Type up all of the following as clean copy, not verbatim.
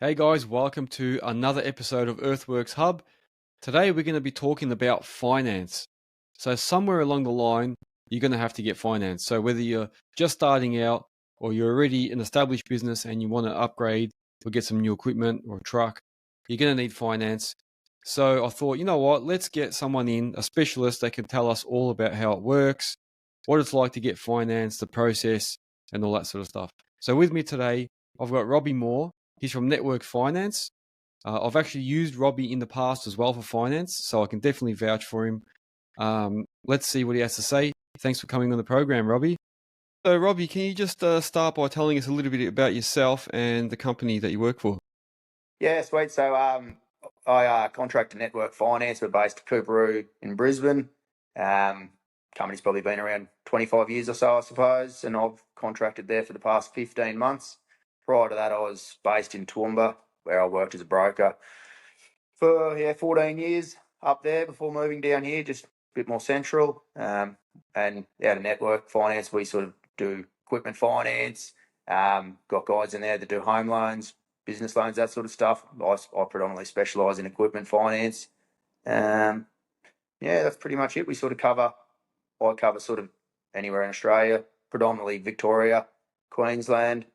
Hey guys, welcome to another episode of Earthworks Hub. Today we're going to be talking about finance. So, somewhere along the line, you're going to have to get finance. So, whether you're just starting out or you're already an established business and you want to upgrade or get some new equipment or a truck, you're going to need finance. So, I thought, you know what, let's get someone in, a specialist that can tell us all about how it works, what it's like to get finance, the process, and all that sort of stuff. So, with me today, I've got Robbie Moore. He's from Network Finance. I've actually used Robbie in the past as well for finance, so I can definitely vouch for him. Let's see what he has to say. Thanks for coming on the program, Robbie. So, Robbie, can you just start by telling us a little bit about yourself and the company that you work for? Yeah, sweet. I contract to Network Finance. We're based at Cooperoo in Brisbane. Company's probably been around 25 years or so, I suppose, and I've contracted there for the past 15 months. Prior to that, I was based in Toowoomba, where I worked as a broker for 14 years up there before moving down here, just a bit more central. And out of Network Finance, we sort of do equipment finance. Got guys in there that do home loans, business loans, that sort of stuff. I predominantly specialise in equipment finance. Yeah, that's pretty much it. I cover sort of anywhere in Australia, predominantly Victoria, Queensland,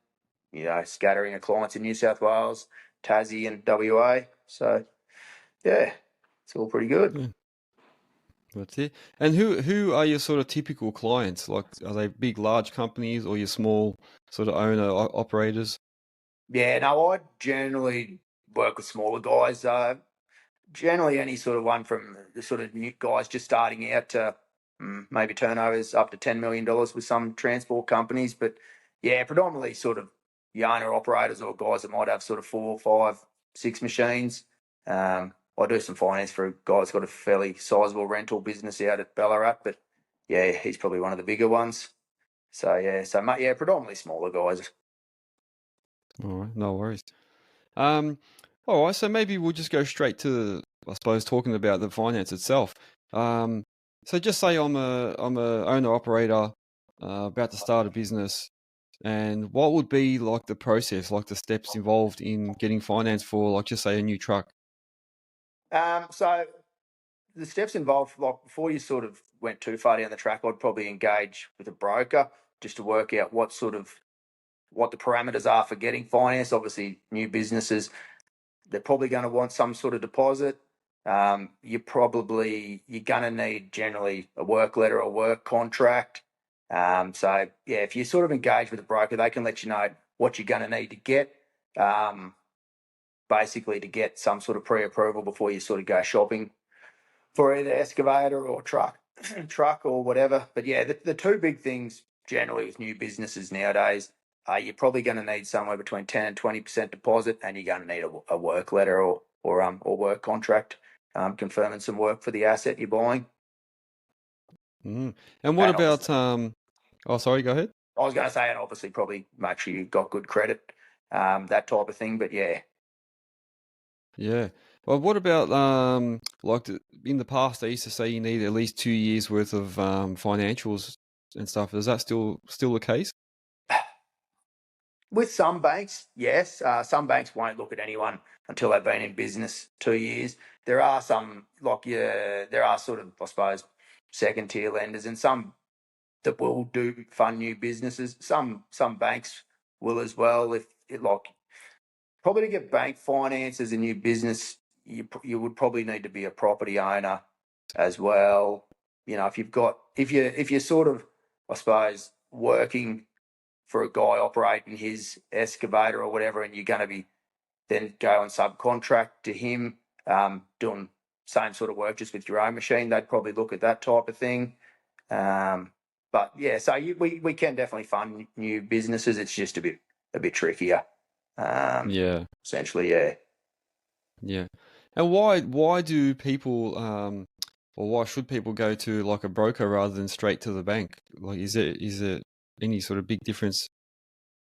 scattering of clients in New South Wales, Tassie and WA. So, yeah, it's all pretty good. Yeah, that's it. And who are your sort of typical clients? Like, are they big, large companies or your small sort of owner operators? Yeah, no, I generally work with smaller guys. Generally, any sort of one from the sort of new guys just starting out to maybe turnovers up to $10 million with some transport companies. But yeah, predominantly sort of the owner operators or guys that might have sort of 4, 5, 6 machines. I do some finance for a guy that's got a fairly sizable rental business out at Ballarat, but yeah, he's probably one of the bigger ones. So predominantly smaller guys. All right, no worries. Um, all right, so maybe we'll just go straight to, I suppose, talking about the finance itself. Um, so just say I'm a owner operator about to start a business, and what would be like the process, like the steps involved in getting finance for, like, just say a new truck? So the steps involved, like before you sort of went too far down the track, I'd probably engage with a broker just to work out what the parameters are for getting finance. Obviously, new businesses, they're probably going to want some sort of deposit. You're going to need generally a work letter or work contract. So yeah, if you sort of engage with a broker, they can let you know what you're going to need to get. Um, Basically to get some sort of pre-approval before you sort of go shopping for either excavator or truck or whatever. But yeah, the two big things generally with new businesses nowadays are you're probably going to need somewhere between 10 and 20% deposit, and you're going to need a work letter or work contract confirming some work for the asset you're buying. Mm. And what And about obviously, Oh, sorry, go ahead. I was going to say, and obviously probably make sure you've got good credit, that type of thing. But yeah, Yeah. Well, what about in the past they used to say you need at least 2 years worth of financials and stuff. Is that still the case? with some banks, yes. Some banks won't look at anyone until they've been in business 2 years. There are some, there are sort of, I suppose, second tier lenders, and some that will do fund new businesses. Some banks will as well. If it like probably to get bank finance as a new business, you would probably need to be a property owner as well. If you're sort of, I suppose, working for a guy operating his excavator or whatever, and you're going to be then go and subcontract to him, doing same sort of work just with your own machine, they'd probably look at that type of thing. But yeah, so we can definitely fund new businesses. It's just a bit trickier. Yeah, Essentially, yeah. yeah. And why do people or why should people go to like a broker rather than straight to the bank? Like, is it any sort of big difference?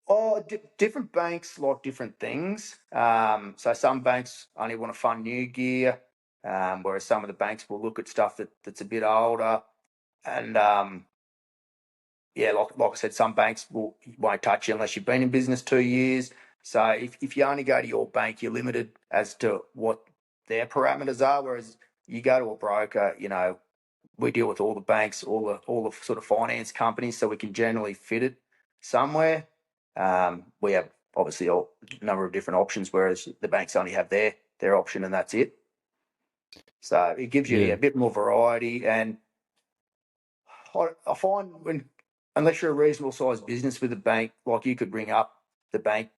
Oh, different banks like different things. So some banks only want to fund new gear, whereas some of the banks will look at stuff that's a bit older. And yeah, like I said, some banks won't touch you unless you've been in business 2 years. So if you only go to your bank, you're limited as to what their parameters are. Whereas you go to a broker, we deal with all the banks, all the sort of finance companies, so we can generally fit it somewhere. We have obviously a number of different options, whereas the banks only have their option and that's it. So it gives you a bit more variety. And I find unless you're a reasonable sized business with a bank, like you could ring up the bank,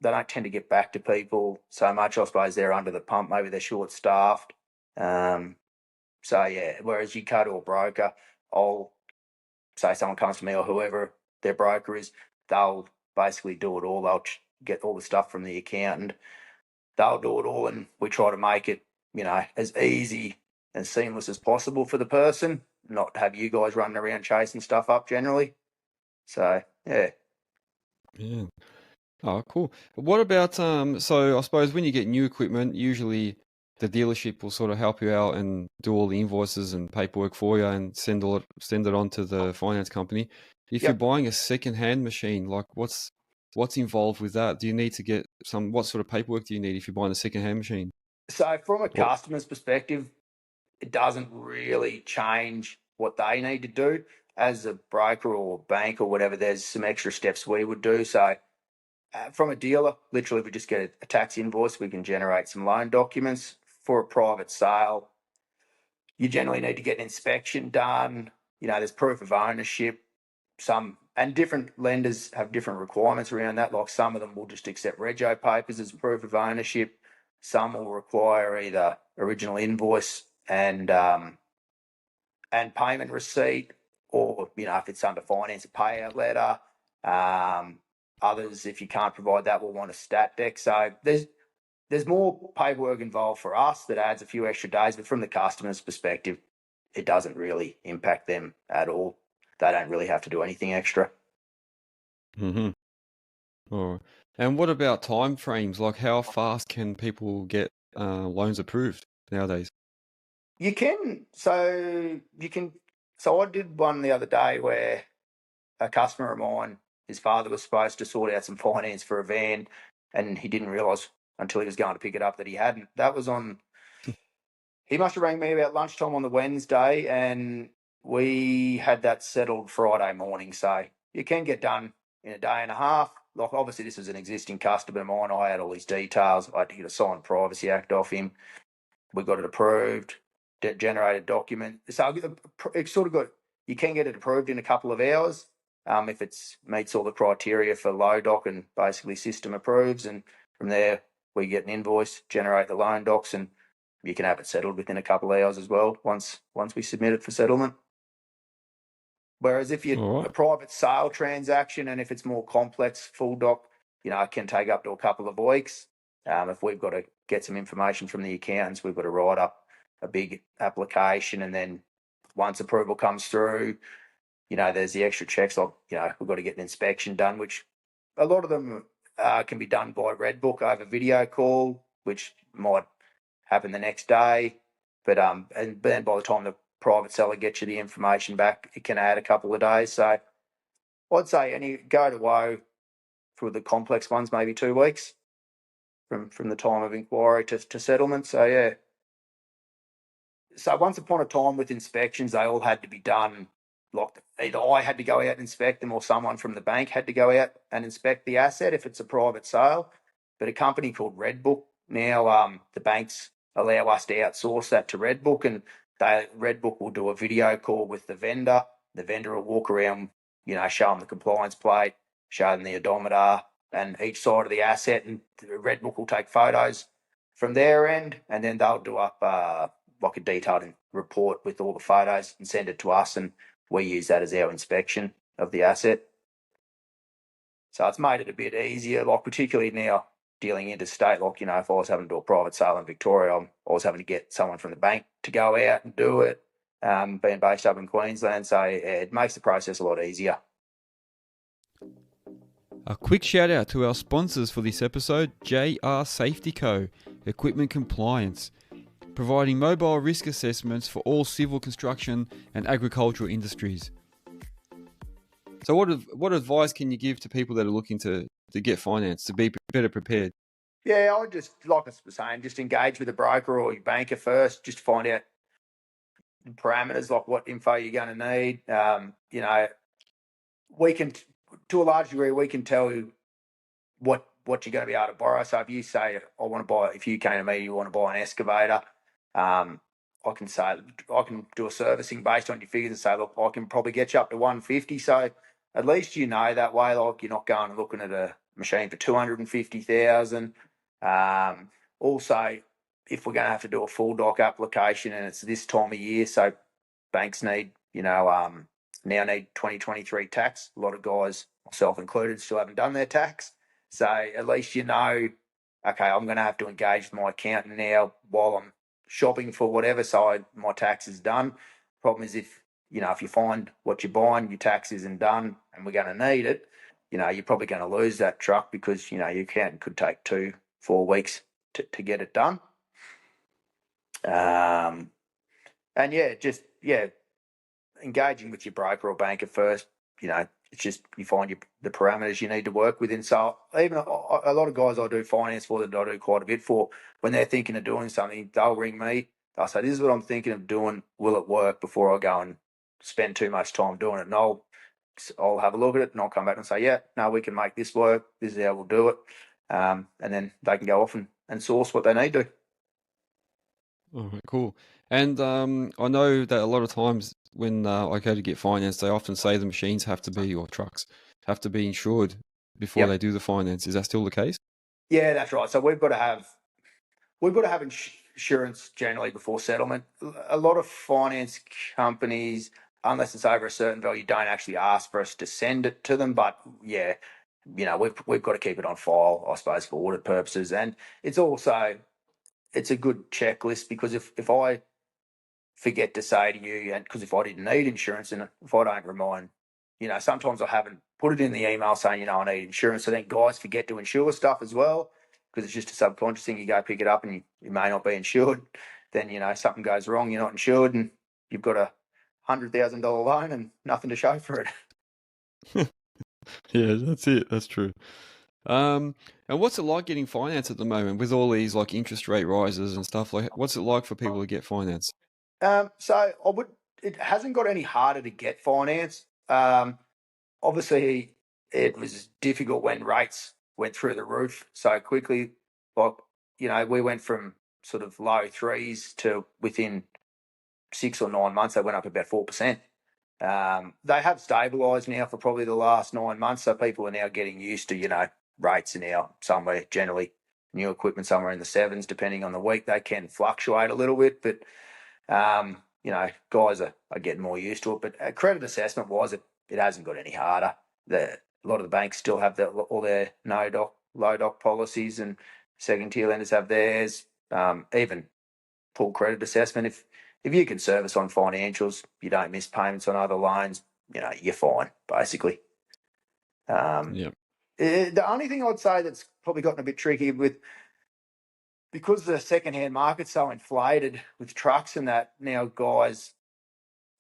they don't tend to get back to people so much. I suppose they're under the pump, maybe they're short staffed. So yeah, whereas you go to a broker, I'll say someone comes to me or whoever their broker is, they'll basically do it all. They'll get all the stuff from the accountant. They'll do it all, and we try to make it, as easy and seamless as possible for the person, not have you guys running around chasing stuff up generally. So, yeah. Yeah. Oh, cool. What about so I suppose when you get new equipment, usually the dealership will sort of help you out and do all the invoices and paperwork for you and send it on to the finance company. If you're Yep. buying a second-hand machine, like what's involved with that? Do you need to get what sort of paperwork do you need if you're buying a second-hand machine? So, from a Or, customer's perspective, it doesn't really change what they need to do. As a broker or bank or whatever, there's some extra steps we would do. So, from a dealer, literally, we just get a tax invoice. We can generate some loan documents. For a private sale, you generally need to get an inspection done. There's proof of ownership. And different lenders have different requirements around that. Like some of them will just accept rego papers as proof of ownership. Some will require either original invoice and payment receipt, or if it's under finance, a payout letter. Others, if you can't provide that, will want a stat deck. So there's more paperwork involved for us that adds a few extra days, but from the customer's perspective, it doesn't really impact them at all. They don't really have to do anything extra. mm-hmm. Or, and what about time frames? Like how fast can people get loans approved nowadays? You can. So I did one the other day where a customer of mine, his father was supposed to sort out some finance for a van, and he didn't realise until he was going to pick it up that he hadn't. That was on. He must have rang me about lunchtime on the Wednesday, and we had that settled Friday morning. So you can get done in a day and a half. Like obviously, this was an existing customer of mine. I had all his details. I had to get a signed Privacy Act off him. We got it approved, generated document. So it's sort of got, you can get it approved in a couple of hours if it meets all the criteria for low doc and basically system approves. And from there, we get an invoice, generate the loan docs, and you can have it settled within a couple of hours as well once we submit it for settlement. Whereas if you're All a right. private sale transaction and if it's more complex, full doc, it can take up to a couple of weeks. If we've got to get some information from the accountants, we've got to write up a big application, and then once approval comes through, there's the extra checks. Like, we've got to get an inspection done, which a lot of them can be done by Redbook over video call, which might happen the next day. But and then by the time the private seller gets you the information back, it can add a couple of days. So I'd say go to woe for the complex ones, maybe 2 weeks from the time of inquiry to settlement. So yeah. So once upon a time with inspections, they all had to be done. Like either I had to go out and inspect them, or someone from the bank had to go out and inspect the asset if it's a private sale. But a company called Redbook now, the banks allow us to outsource that to Redbook, and Redbook will do a video call with the vendor. The vendor will walk around, show them the compliance plate, show them the odometer and each side of the asset, and Redbook will take photos from their end, and then they'll do up like a detailed report with all the photos and send it to us, and we use that as our inspection of the asset. So it's made it a bit easier, like particularly now dealing interstate. Like, if I was having to do a private sale in Victoria, I was having to get someone from the bank to go out and do it, being based up in Queensland. So it makes the process a lot easier. A quick shout out to our sponsors for this episode, JR Safety Co. Equipment Compliance, providing mobile risk assessments for all civil construction and agricultural industries. So what advice can you give to people that are looking to get finance, to be better prepared. Yeah, I just, like I was saying, just engage with a broker or your banker first, just to find out the parameters, like what info you're going to need. We can, to a large degree, we can tell you what you're going to be able to borrow. So if you say, I want to buy, if you came to me, you want to buy an excavator, I can say, I can do a servicing based on your figures and say, look, I can probably get you up to 150. So at least you know that way, like you're not going and looking at a machine for 250,000. Also, if we're going to have to do a full doc application and it's this time of year, so banks need, now need 2023 tax. A lot of guys, myself included, still haven't done their tax. So at least you know, okay, I'm going to have to engage with my accountant now while I'm shopping for whatever side my tax is done. Problem is if you find what you're buying, your tax isn't done and we're going to need it, you're probably going to lose that truck because, your accountant could take 2-4 weeks to get it done. And engaging with your broker or banker first, it's just you find the parameters you need to work within. So even a lot of guys I do finance for that I do quite a bit for, when they're thinking of doing something, they'll ring me. They'll say, this is what I'm thinking of doing. Will it work, before I go and spend too much time doing it? And I'll have a look at it and I'll come back and say, yeah, no, we can make this work. This is how we'll do it. And then they can go off and source what they need to. All right, cool. And I know that a lot of times when I go to get finance, they often say the machines have to be, or trucks have to be insured before Yep. they do the finance. Is that still the case? Yeah, that's right. So we've got to have insurance generally before settlement. A lot of finance companies, unless it's over a certain value, don't actually ask for us to send it to them. But yeah, we've got to keep it on file, I suppose, for audit purposes. And it's a good checklist, because if I forget to say to you, and because if I didn't need insurance and if I don't remind, sometimes I haven't put it in the email saying, I need insurance. So then guys forget to insure stuff as well, because it's just a subconscious thing. You go pick it up and you may not be insured. Then, something goes wrong, you're not insured, and you've got a $100,000 loan and nothing to show for it. Yeah, that's it. That's true. And what's it like getting finance at the moment with all these like interest rate rises and stuff? Like, what's it like for people to get finance? So it hasn't got any harder to get finance. Obviously, it was difficult when rates went through the roof so quickly. Like, we went from sort of low threes to within 6 or 9 months, they went up about 4%. They have stabilised now for probably the last 9 months, so people are now getting used to, rates are now somewhere, generally new equipment somewhere in the sevens, depending on the week. They can fluctuate a little bit, but guys are getting more used to it. But credit assessment wise, it hasn't got any harder. A lot of the banks still have all their no doc, low doc policies, and second tier lenders have theirs. Even full credit assessment. If you can service on financials, you don't miss payments on other loans, you're fine, basically. Yeah. The only thing I'd say that's probably gotten a bit tricky because the second-hand market's so inflated with trucks and that, now guys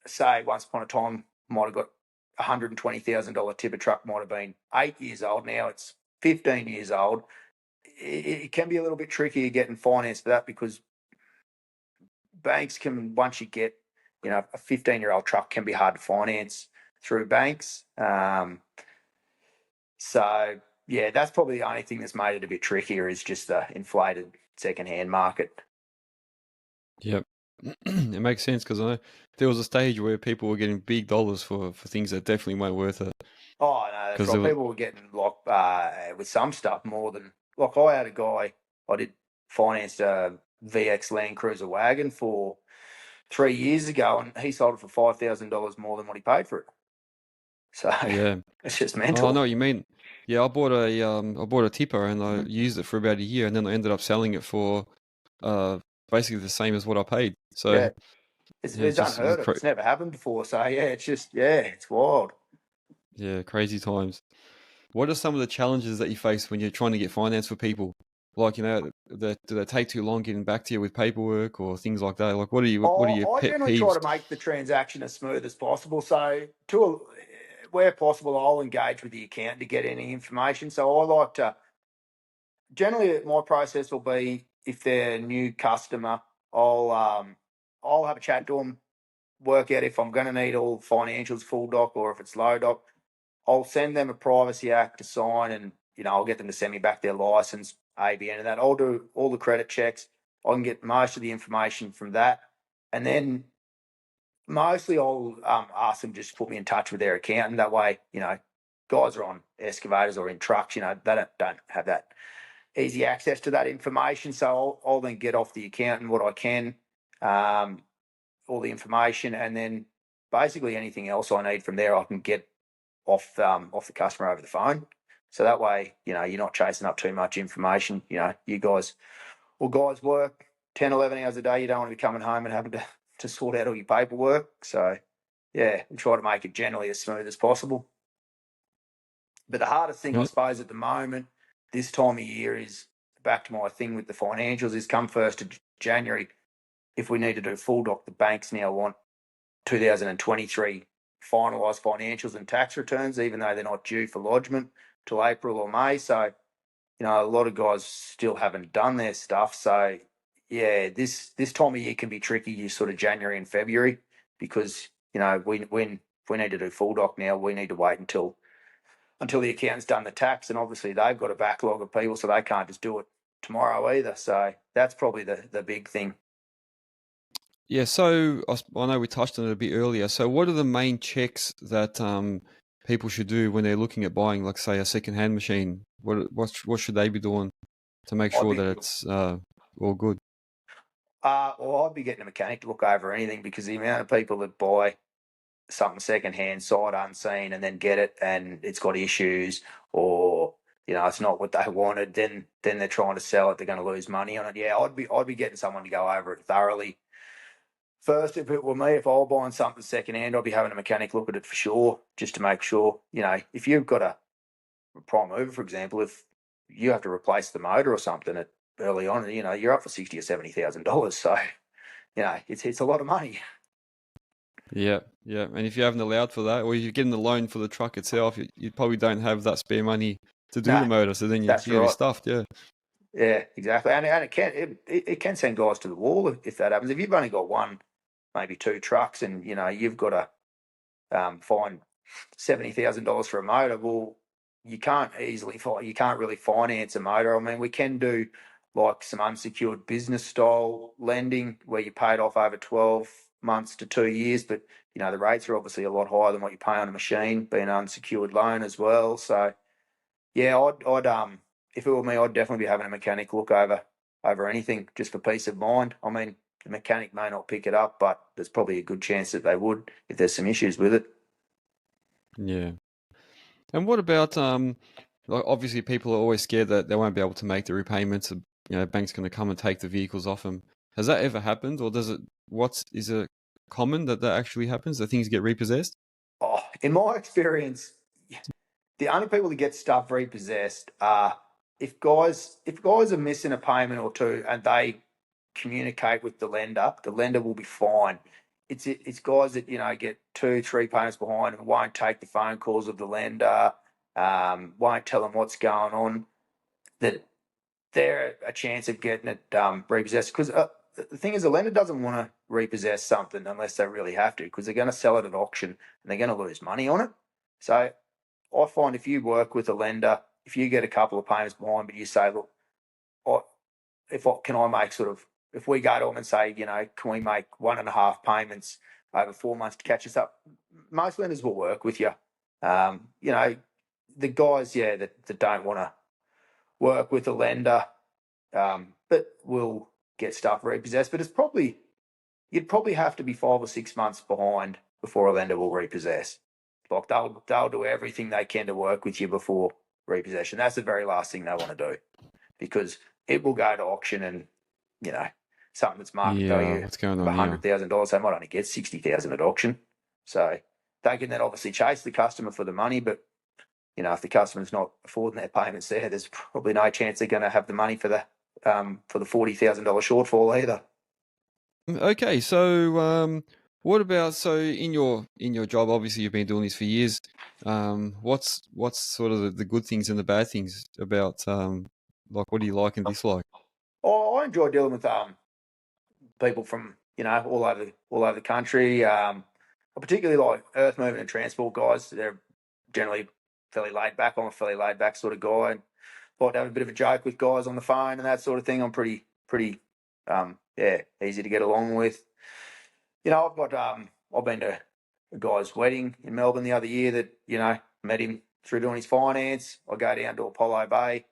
say once upon a time might have got $120,000 tipper truck, might have been 8 years old. Now it's 15 years old. It can be a little bit tricky getting finance for that, because banks can, once you get, a 15-year-old truck can be hard to finance through banks. So yeah, that's probably the only thing that's made it a bit trickier, is just the inflated second-hand market. Yep. It makes sense because I know there was a stage where people were getting big dollars for things that definitely weren't worth it. Oh no, that's 'Cause right. there was, People were getting with some stuff more than, like, I had a guy I did financed a VX Land Cruiser wagon for 3 years ago, and he sold it for $5,000 more than what he paid for it. So yeah. it's just Oh, I know mental. what you mean. Yeah, I bought a tipper and I Mhm. used it for about a year and then I ended up selling it for uh basically the same as what I paid. So Yeah, it's yeah, it's it's just unheard of. It's never happened before. So yeah, it's wild. yeah, crazy times. What are some of the challenges that you face when you're trying to get finance for people? Like, do they take too long getting back to you with paperwork or things like that? Like, what are your I pet generally try peeves? to make the transaction as smooth as possible. So, where possible, I'll engage with the accountant to get any information. So I like to generally my process will be, if they're a new customer, I'll have a chat to them, work out if I'm going to need all financials full doc or if it's low doc. I'll send them a privacy act to sign, and I'll get them to send me back their license, ABN, and that. I'll do all the credit checks. I can get most of the information from that, and then mostly I'll ask them just to put me in touch with their accountant. That way, guys are on excavators or in trucks, they don't have that easy access to that information. So I'll then get off the accountant what I can, all the information, and then basically anything else I need from there I can get off the customer over the phone. So that way, you're not chasing up too much information. You guys work 10, 11 hours a day. You don't want to be coming home and having to sort out all your paperwork. So yeah, we try to make it generally as smooth as possible. But the hardest thing, I suppose, at the moment, this time of year, is back to my thing with the financials, is come 1st of January, if we need to do full doc, the banks now want 2023 finalised financials and tax returns, even though they're not due for lodgement till April or May. So, a lot of guys still haven't done their stuff. So, yeah, this time of year can be tricky, sort of January and February, because, when if we need to do full doc now, we need to wait until the accountant's done the tax, and obviously they've got a backlog of people, so they can't just do it tomorrow either. So that's probably the big thing. Yeah, so I know we touched on it a bit earlier. So what are the main checks that people should do when they're looking at buying, like, say, a second-hand machine? What should they be doing to make sure that it's all good? Well, I'd be getting a mechanic to look over anything, because the amount of people that buy something second-hand, sight unseen, and then get it and it's got issues, or it's not what they wanted, then they're trying to sell it, they're going to lose money on it. Yeah, I'd be getting someone to go over it thoroughly. First, if it were me, if I were buying something second-hand, I'd be having a mechanic look at it for sure, just to make sure. If you've got a prime mover, for example, if you have to replace the motor or something early on, you're up for $60,000 or $70,000. So, it's a lot of money. Yeah. And if you haven't allowed for that, or you're getting the loan for the truck itself, you probably don't have that spare money to do the motor. So then you're going to be stuffed. Yeah. Yeah, exactly. And it can send guys to the wall if that happens. If you've only got one, maybe two trucks, and you've got to find $70,000 for a motor, well, you can't really finance a motor. I mean, we can do like some unsecured business style lending where you pay it off over 12 months to 2 years, but the rates are obviously a lot higher than what you pay on a machine, being an unsecured loan as well. So yeah, I'd if it were me, I'd definitely be having a mechanic look over anything, just for peace of mind. I mean, the mechanic may not pick it up, but there's probably a good chance that they would if there's some issues with it. Yeah. And what about like, obviously people are always scared that they won't be able to make the repayments. Bank's going to come and take the vehicles off them. Has that ever happened, or is it common that actually happens, that things get repossessed? Oh, in my experience, the only people that get stuff repossessed are if guys are missing a payment or two and they communicate with the lender will be fine. It's guys that get 2-3 payments behind and won't take the phone calls of the lender, won't tell them what's going on, that they're a chance of getting it repossessed. Because the thing is, the lender doesn't want to repossess something unless they really have to, because they're going to sell it at auction and they're going to lose money on it. So I find if you work with a lender, if you get a couple of payments behind, but you say, look, can I make if we go to them and say, can we make 1.5 payments over 4 months to catch us up? Most lenders will work with you. The guys, that don't want to work with a lender, but will get stuff repossessed. But you'd probably have to be 5 or 6 months behind before a lender will repossess. Like they'll do everything they can to work with you before repossession. That's the very last thing they want to do, because it will go to auction and something that's market value what's going of on $100,000, they might only get 60,000 at auction. So they can then obviously chase the customer for the money, but if the customer's not affording their payments there's probably no chance they're going to have the money for the $40,000 shortfall either. Okay, so what about in your job? Obviously, you've been doing this for years. What's sort of the good things and the bad things about Like, what do you like and dislike? I enjoy dealing with people from all over the country. I particularly like earth moving and transport guys. They're generally fairly laid back. I'm a fairly laid back sort of guy. And like to have a bit of a joke with guys on the phone and that sort of thing. I'm pretty easy to get along with. I've been to a guy's wedding in Melbourne the other year that met him through doing his finance. I go down to Apollo Bay,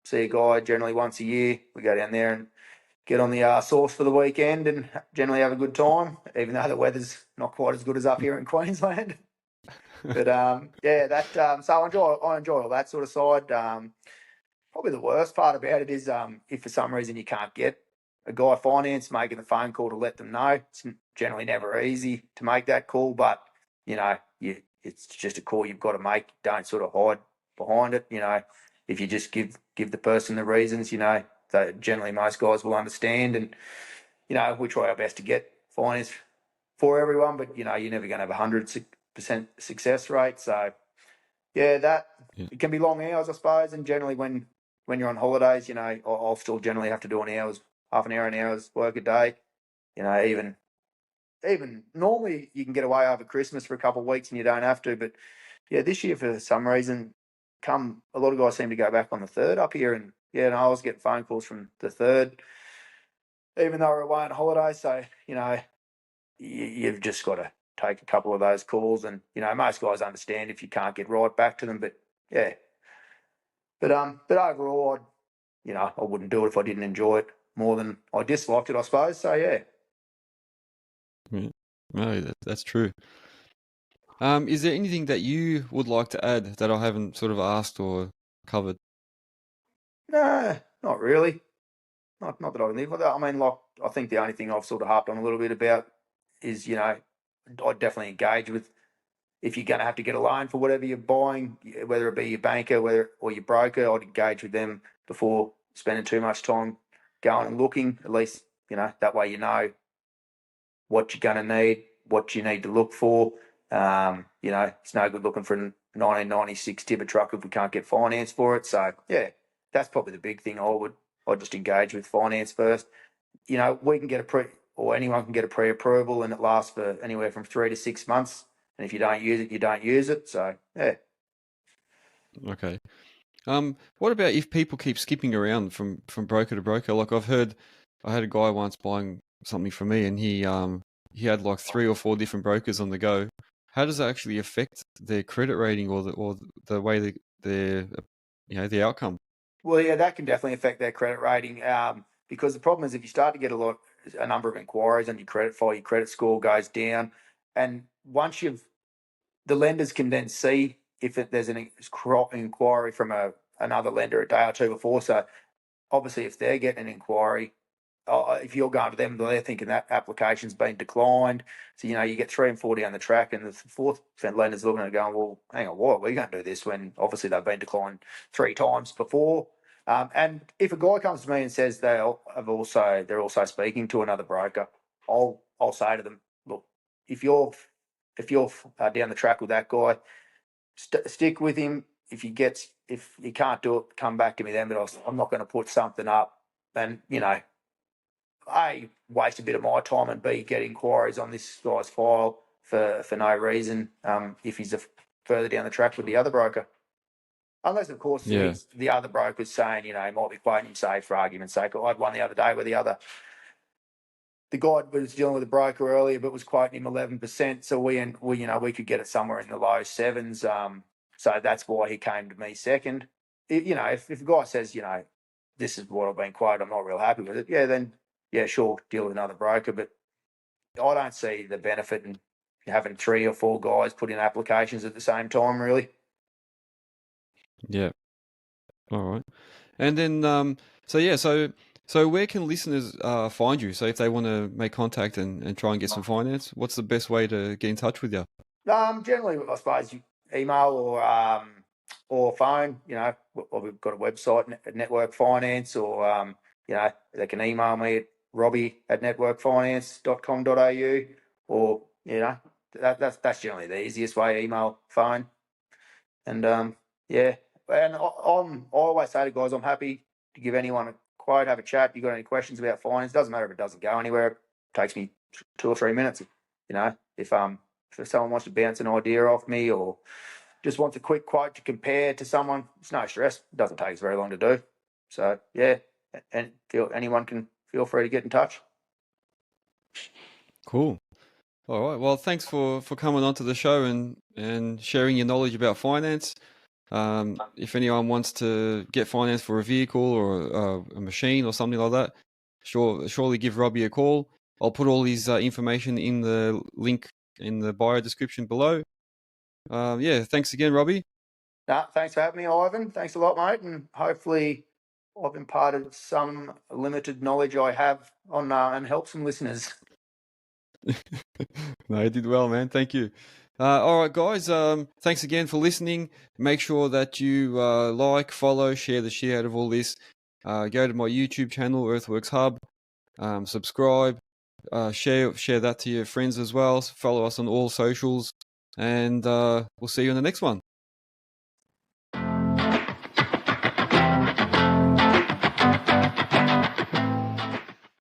see a guy generally once a year. We go down there and get on the sauce for the weekend and generally have a good time, even though the weather's not quite as good as up here in Queensland. But so I enjoy all that sort of side. Probably the worst part about it is if for some reason you can't get a guy finance, making the phone call to let them know. It's generally never easy to make that call, but it's just a call you've got to make. Don't sort of hide behind it. If you just give the person the reasons, that generally most guys will understand, and we try our best to get finance for everyone, but you're never going to have 100% success rate. So that it can be long hours, I suppose, and generally when you're on holidays, I'll still generally have to do half an hour's work a day. Even normally you can get away over Christmas for a couple of weeks and you don't have to, but this year for some reason, a lot of guys seem to go back on the 3rd up here, and I was getting phone calls from the 3rd, even though we're away on holiday. So you've just got to take a couple of those calls, and most guys understand if you can't get right back to them, but but overall, I wouldn't do it if I didn't enjoy it more than I disliked it, I suppose. So Yeah. No, that's true. Is there anything that you would like to add that I haven't sort of asked or covered? No, not really. Not that I can think of that. I mean, like, I think the only thing I've sort of harped on a little bit about is, I'd definitely engage with, if you're going to have to get a loan for whatever you're buying, whether it be your banker, or your broker, I'd engage with them before spending too much time going and looking. At least, that way what you're going to need, what you need to look for. It's no good looking for a 1996 tipper truck if we can't get finance for it. So, that's probably the big thing I'd just engage with finance first. We can get anyone can get a pre-approval, and it lasts for anywhere from 3 to 6 months. And if you don't use it, you don't use it. So, yeah. Okay. What about if people keep skipping around from broker to broker? Like I had a guy once buying something from me, and he had like 3 or 4 different brokers on the go. How does that actually affect their credit rating or the way the outcome? Well, yeah, that can definitely affect their credit rating. Because the problem is if you start to get a number of inquiries on your credit file, your credit score goes down, and once the lenders can then see if there's an inquiry from another lender a day or two before. So obviously, if they're getting an inquiry, if you're going to them, they're thinking that application's been declined. So, you get 3 and 4 down the track, and the fourth lender's looking at it going, well, hang on, why are we going to do this when obviously they've been declined 3 times before? And if a guy comes to me and says they're also speaking to another broker, I'll say to them, look, if you're down the track with that guy, stick with him. If you can't do it, come back to me then. But I'm not going to put something up and A, waste a bit of my time, and B, get inquiries on this guy's file for no reason. If he's further down the track with the other broker, unless of course Yeah. the other broker's saying he might be quoting him, say for argument's sake. I had one the other day where the guy was dealing with a broker earlier, but was quoting him 11%. So we could get it somewhere in the low sevens. So that's why he came to me second. If a guy says, this is what I've been quoted, I'm not real happy with it. Yeah, then sure, deal with another broker. But I don't see the benefit in having 3 or 4 guys put in applications at the same time, really. Yeah. All right. And then so where can listeners find you? So if they want to make contact and try and get some finance, what's the best way to get in touch with you? Generally, I suppose email or phone. We've got a website, Network Finance, or they can email me at robbie@networkfinance.com.au, or that's generally the easiest way. Email, phone, and and I always say to guys, I'm happy to give anyone a quote, have a chat. You got any questions about finance? Doesn't matter if it doesn't go anywhere. It takes me 2 or 3 minutes. If someone wants to bounce an idea off me or just wants a quick quote to compare to someone, it's no stress. It doesn't take us very long to do. So yeah, and anyone can feel free to get in touch. Cool. All right. Well, thanks for coming onto the show and sharing your knowledge about finance. If anyone wants to get finance for a vehicle or a machine or something like that, surely give Robbie a call. I'll put all his information in the link in the bio description below. Yeah, thanks again, Robbie. Thanks for having me, Ivan. Thanks a lot, mate, and hopefully I've imparted some limited knowledge I have on and help some listeners. No, you did well, man. Thank you. All right, guys. Thanks again for listening. Make sure that you like, follow, share the shit out of all this. Go to my YouTube channel, Earthworks Hub. Subscribe. Share that to your friends as well. Follow us on all socials, and we'll see you in the next one.